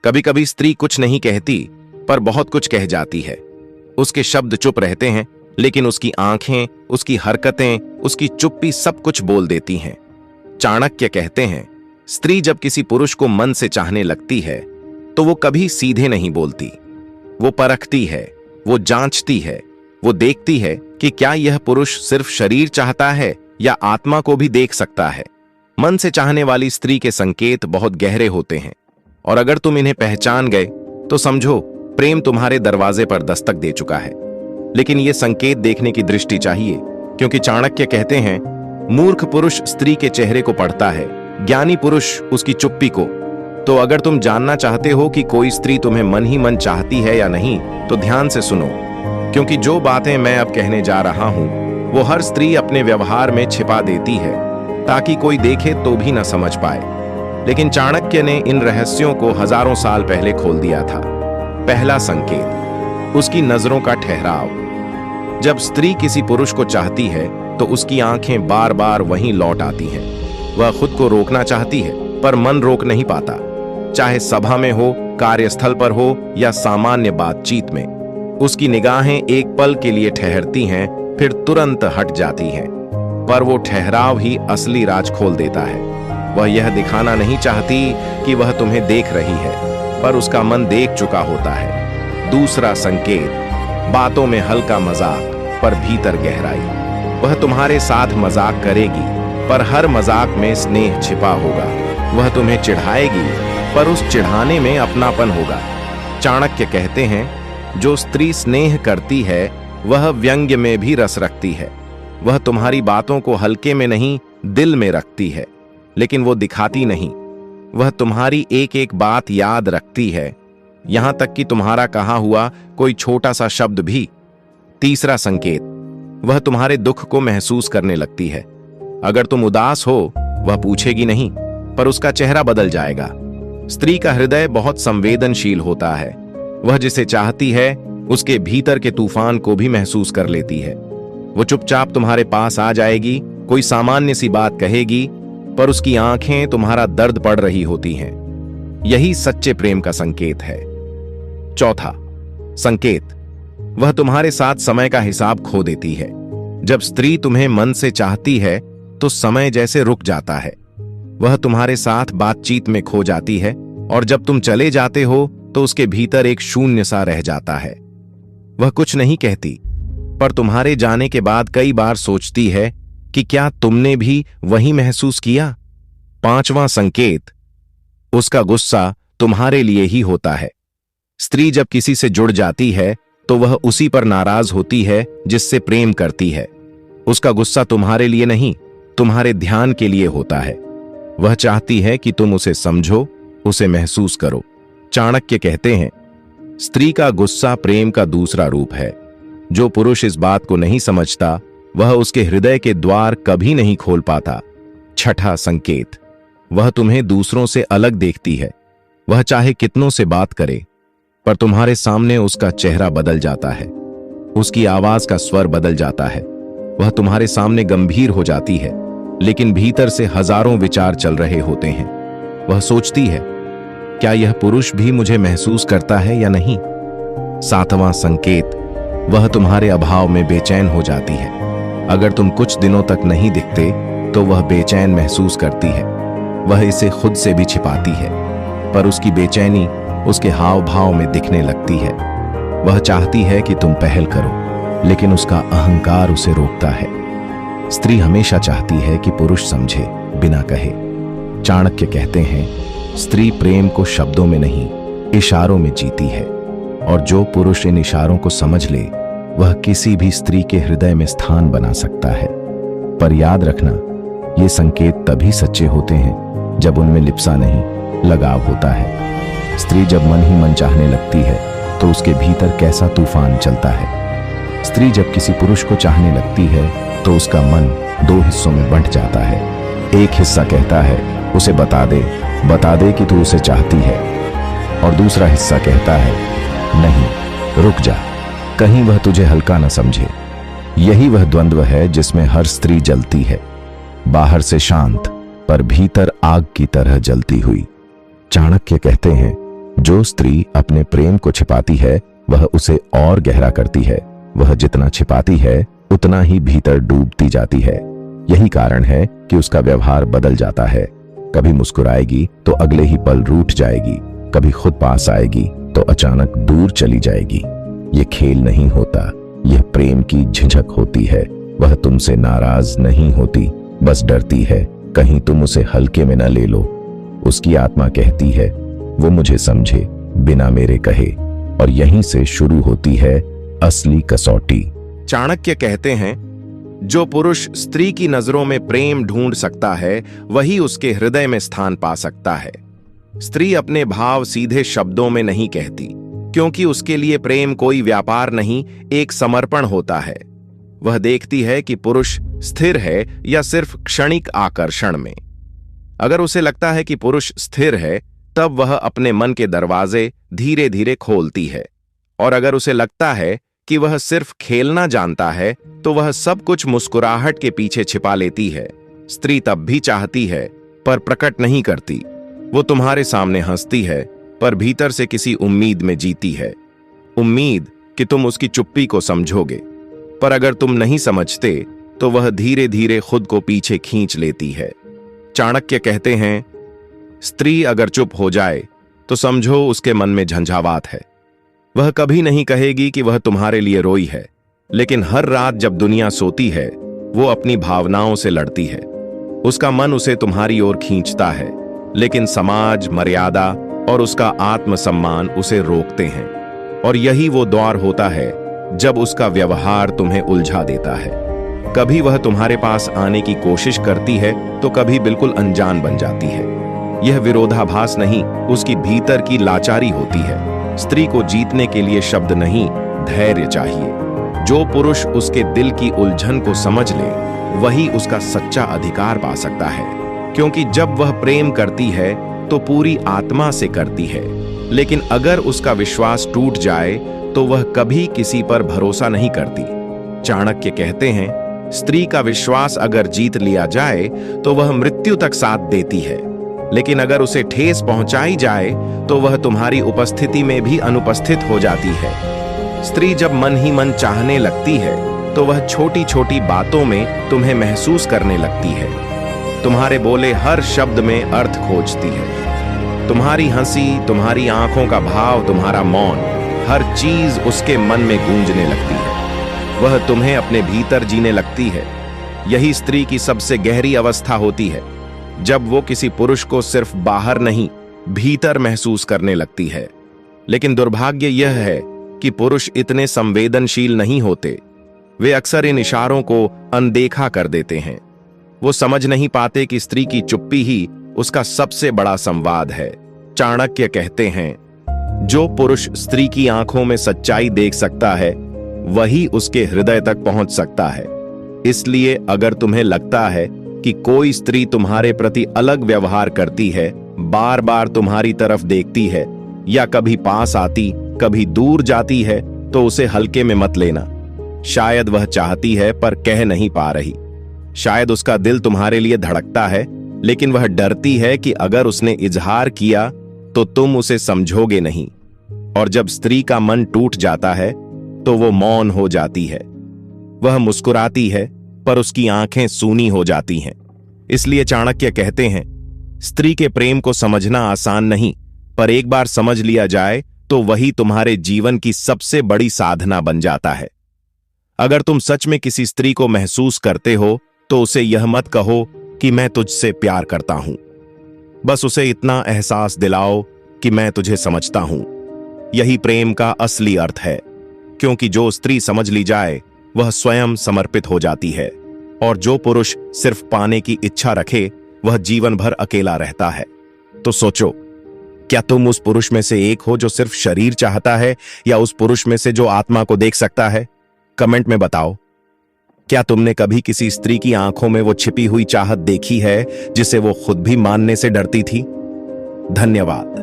कभी कभी स्त्री कुछ नहीं कहती पर बहुत कुछ कह जाती है। उसके शब्द चुप रहते हैं, लेकिन उसकी आंखें, उसकी हरकतें, उसकी चुप्पी सब कुछ बोल देती हैं। चाणक्य कहते हैं, स्त्री जब किसी पुरुष को मन से चाहने लगती है तो वो कभी सीधे नहीं बोलती। वो परखती है, वो जांचती है, वो देखती है कि क्या यह पुरुष सिर्फ शरीर चाहता है या आत्मा को भी देख सकता है। मन से चाहने वाली स्त्री के संकेत बहुत गहरे होते हैं, और अगर तुम इन्हें पहचान गए तो समझो प्रेम तुम्हारे दरवाजे पर दस्तक दे चुका है। लेकिन यह संकेत देखने की दृष्टि चाहिए, क्योंकि चाणक्य कहते हैं, मूर्ख पुरुष स्त्री के चेहरे को पढ़ता है, ज्ञानी पुरुष उसकी चुप्पी को। तो अगर तुम जानना चाहते हो कि कोई स्त्री तुम्हें मन ही मन चाहती है या नहीं, तो ध्यान से सुनो, क्योंकि जो बातें मैं अब कहने जा रहा हूं वो हर स्त्री अपने व्यवहार में छिपा देती है, ताकि कोई देखे तो भी न समझ पाए। लेकिन चाणक्य ने इन रहस्यों को हजारों साल पहले खोल दिया था। पहला संकेत, उसकी नजरों का ठहराव। जब स्त्री किसी पुरुष को चाहती है तो उसकी आंखें बार बार वहीं लौट आती हैं। वह खुद को रोकना चाहती है पर मन रोक नहीं पाता, चाहे सभा में हो, कार्यस्थल पर हो या सामान्य बातचीत में। उसकी निगाहें एक पल के लिए ठहरती हैं, फिर तुरंत हट जाती हैं, पर वो ठहराव ही असली राज खोल देता है। वह यह दिखाना नहीं चाहती कि वह तुम्हें देख रही है, पर उसका मन देख चुका होता है। दूसरा संकेत, बातों में हल्का मजाक पर भीतर गहराई। वह तुम्हारे साथ मजाक करेगी, पर हर मजाक में स्नेह छिपा होगा। वह तुम्हें चिढ़ाएगी, पर उस चिढ़ाने में अपनापन होगा। चाणक्य कहते हैं, जो स्त्री स्नेह करती है वह व्यंग्य में भी रस रखती है। वह तुम्हारी बातों को हल्के में नहीं, दिल में रखती है, लेकिन वो दिखाती नहीं। वह तुम्हारी एक एक बात याद रखती है, यहां तक कि तुम्हारा कहा हुआ कोई छोटा सा शब्द भी। तीसरा संकेत, वह तुम्हारे दुख को महसूस करने लगती है। अगर तुम उदास हो, वह पूछेगी नहीं, पर उसका चेहरा बदल जाएगा। स्त्री का हृदय बहुत संवेदनशील होता है। वह जिसे चाहती है उसके भीतर के तूफान को भी महसूस कर लेती है। वो चुपचाप तुम्हारे पास आ जाएगी, कोई सामान्य सी बात कहेगी, पर उसकी आंखें तुम्हारा दर्द पढ़ रही होती हैं। यही सच्चे प्रेम का संकेत है। चौथा संकेत, वह तुम्हारे साथ समय का हिसाब खो देती है। जब स्त्री तुम्हें मन से चाहती है तो समय जैसे रुक जाता है। वह तुम्हारे साथ बातचीत में खो जाती है, और जब तुम चले जाते हो तो उसके भीतर एक शून्य सा रह जाता है। वह कुछ नहीं कहती, पर तुम्हारे जाने के बाद कई बार सोचती है कि क्या तुमने भी वही महसूस किया। पांचवां संकेत, उसका गुस्सा तुम्हारे लिए ही होता है। स्त्री जब किसी से जुड़ जाती है तो वह उसी पर नाराज होती है जिससे प्रेम करती है। उसका गुस्सा तुम्हारे लिए नहीं, तुम्हारे ध्यान के लिए होता है। वह चाहती है कि तुम उसे समझो, उसे महसूस करो। चाणक्य कहते हैं, स्त्री का गुस्सा प्रेम का दूसरा रूप है। जो पुरुष इस बात को नहीं समझता वह उसके हृदय के द्वार कभी नहीं खोल पाता। छठा संकेत, वह तुम्हें दूसरों से अलग देखती है। वह चाहे कितनों से बात करे, पर तुम्हारे सामने उसका चेहरा बदल जाता है, उसकी आवाज का स्वर बदल जाता है। वह तुम्हारे सामने गंभीर हो जाती है, लेकिन भीतर से हजारों विचार चल रहे होते हैं। वह सोचती है, क्या यह पुरुष भी मुझे महसूस करता है या नहीं। सातवां संकेत, वह तुम्हारे अभाव में बेचैन हो जाती है। अगर तुम कुछ दिनों तक नहीं दिखते तो वह बेचैन महसूस करती है। वह इसे खुद से भी छिपाती है, पर उसकी बेचैनी उसके हाव भाव में दिखने लगती है। वह चाहती है कि तुम पहल करो, लेकिन उसका अहंकार उसे रोकता है। स्त्री हमेशा चाहती है कि पुरुष समझे बिना कहे। चाणक्य कहते हैं, स्त्री प्रेम को शब्दों में नहीं, इशारों में जीती है, और जो पुरुष इन इशारों को समझ ले वह किसी भी स्त्री के हृदय में स्थान बना सकता है। पर याद रखना, ये संकेत तभी सच्चे होते हैं जब उनमें लिप्सा नहीं, लगाव होता है। स्त्री जब मन ही मन चाहने लगती है तो उसके भीतर कैसा तूफान चलता है। स्त्री जब किसी पुरुष को चाहने लगती है तो उसका मन दो हिस्सों में बंट जाता है। एक हिस्सा कहता है, उसे बता दे कि तू उसे चाहती है, और दूसरा हिस्सा कहता है, नहीं, रुक जा, कहीं वह तुझे हल्का न समझे। यही वह द्वंद्व है जिसमें हर स्त्री जलती है, बाहर से शांत पर भीतर आग की तरह जलती हुई। चाणक्य कहते हैं, जो स्त्री अपने प्रेम को छिपाती है वह उसे और गहरा करती है। वह जितना छिपाती है उतना ही भीतर डूबती जाती है। यही कारण है कि उसका व्यवहार बदल जाता है। कभी मुस्कुराएगी तो अगले ही पल रूठ जाएगी, कभी खुद पास आएगी तो अचानक दूर चली जाएगी। ये खेल नहीं होता, यह प्रेम की झिझक होती है। वह तुमसे नाराज नहीं होती, बस डरती है कहीं तुम उसे हल्के में न ले लो। उसकी आत्मा कहती है वो मुझे समझे बिना मेरे कहे, और यहीं से शुरू होती है असली कसौटी। चाणक्य कहते हैं जो पुरुष स्त्री की नजरों में प्रेम ढूंढ सकता है वही उसके हृदय में स्थान पा सकता है। स्त्री अपने भाव सीधे शब्दों में नहीं कहती, क्योंकि उसके लिए प्रेम कोई व्यापार नहीं, एक समर्पण होता है। वह देखती है कि पुरुष स्थिर है या सिर्फ क्षणिक आकर्षण में। अगर उसे लगता है कि पुरुष स्थिर है तब वह अपने मन के दरवाजे धीरे धीरे खोलती है, और अगर उसे लगता है कि वह सिर्फ खेलना जानता है तो वह सब कुछ मुस्कुराहट के पीछे छिपा लेती है। स्त्री तब भी चाहती है पर प्रकट नहीं करती। वो तुम्हारे सामने हंसती है पर भीतर से किसी उम्मीद में जीती है, उम्मीद कि तुम उसकी चुप्पी को समझोगे। पर अगर तुम नहीं समझते तो वह धीरे धीरे खुद को पीछे खींच लेती है। चाणक्य कहते हैं स्त्री अगर चुप हो जाए तो समझो उसके मन में झंझावात है। वह कभी नहीं कहेगी कि वह तुम्हारे लिए रोई है, लेकिन हर रात जब दुनिया सोती है वो अपनी भावनाओं से लड़ती है। उसका मन उसे तुम्हारी ओर खींचता है, लेकिन समाज, मर्यादा और उसका आत्मसम्मान उसे रोकते हैं। और यही वो द्वार होता है जब उसका व्यवहार तुम्हें उलझा देता है। कभी वह तुम्हारे पास आने की कोशिश करती है तो कभी बिल्कुल अनजान बन जाती है। यह विरोधाभास नहीं, उसकी भीतर की लाचारी होती है। स्त्री को जीतने के लिए शब्द नहीं, धैर्य चाहिए। जो पुरुष उसके दिल की उलझन को समझ ले वही उसका सच्चा अधिकार पा सकता है, क्योंकि जब वह प्रेम करती है तो पूरी आत्मा से करती है। लेकिन अगर उसका विश्वास टूट जाए तो वह कभी किसी पर भरोसा नहीं करती। चाणक्य कहते हैं स्त्री का विश्वास अगर जीत लिया जाए तो वह मृत्यु तक साथ देती है, लेकिन अगर उसे ठेस पहुंचाई जाए तो वह तुम्हारी उपस्थिति में भी अनुपस्थित हो जाती है। स्त्री जब मन ही मन चाहने लगती है तो वह छोटी छोटी बातों में तुम्हें महसूस करने लगती है। तुम्हारे बोले हर शब्द में अर्थ खोजती है। तुम्हारी हंसी, तुम्हारी आंखों का भाव, तुम्हारा मौन, हर चीज उसके मन में गूंजने लगती है। वह तुम्हें अपने भीतर जीने लगती है। यही स्त्री की सबसे गहरी अवस्था होती है, जब वो किसी पुरुष को सिर्फ बाहर नहीं भीतर महसूस करने लगती है। लेकिन दुर्भाग्य यह है कि पुरुष इतने संवेदनशील नहीं होते। वे अक्सर इन इशारों को अनदेखा कर देते हैं। वो समझ नहीं पाते कि स्त्री की चुप्पी ही उसका सबसे बड़ा संवाद है। चाणक्य कहते हैं जो पुरुष स्त्री की आंखों में सच्चाई देख सकता है वही उसके हृदय तक पहुंच सकता है। इसलिए अगर तुम्हें लगता है कि कोई स्त्री तुम्हारे प्रति अलग व्यवहार करती है, बार बार तुम्हारी तरफ देखती है, या कभी पास आती कभी दूर जाती है, तो उसे हल्के में मत लेना। शायद वह चाहती है पर कह नहीं पा रही। शायद उसका दिल तुम्हारे लिए धड़कता है, लेकिन वह डरती है कि अगर उसने इजहार किया तो तुम उसे समझोगे नहीं। और जब स्त्री का मन टूट जाता है तो वो मौन हो जाती है। वह मुस्कुराती है पर उसकी आंखें सूनी हो जाती हैं। इसलिए चाणक्य कहते हैं स्त्री के प्रेम को समझना आसान नहीं, पर एक बार समझ लिया जाए तो वही तुम्हारे जीवन की सबसे बड़ी साधना बन जाता है। अगर तुम सच में किसी स्त्री को महसूस करते हो तो उसे यह मत कहो कि मैं तुझसे प्यार करता हूं। बस उसे इतना एहसास दिलाओ कि मैं तुझे समझता हूं। यही प्रेम का असली अर्थ है, क्योंकि जो स्त्री समझ ली जाए वह स्वयं समर्पित हो जाती है, और जो पुरुष सिर्फ पाने की इच्छा रखे वह जीवन भर अकेला रहता है। तो सोचो, क्या तुम उस पुरुष में से एक हो जो सिर्फ शरीर चाहता है, या उस पुरुष में से जो आत्मा को देख सकता है? कमेंट में बताओ। क्या तुमने कभी किसी स्त्री की आंखों में वो छिपी हुई चाहत देखी है जिसे वो खुद भी मानने से डरती थी? धन्यवाद।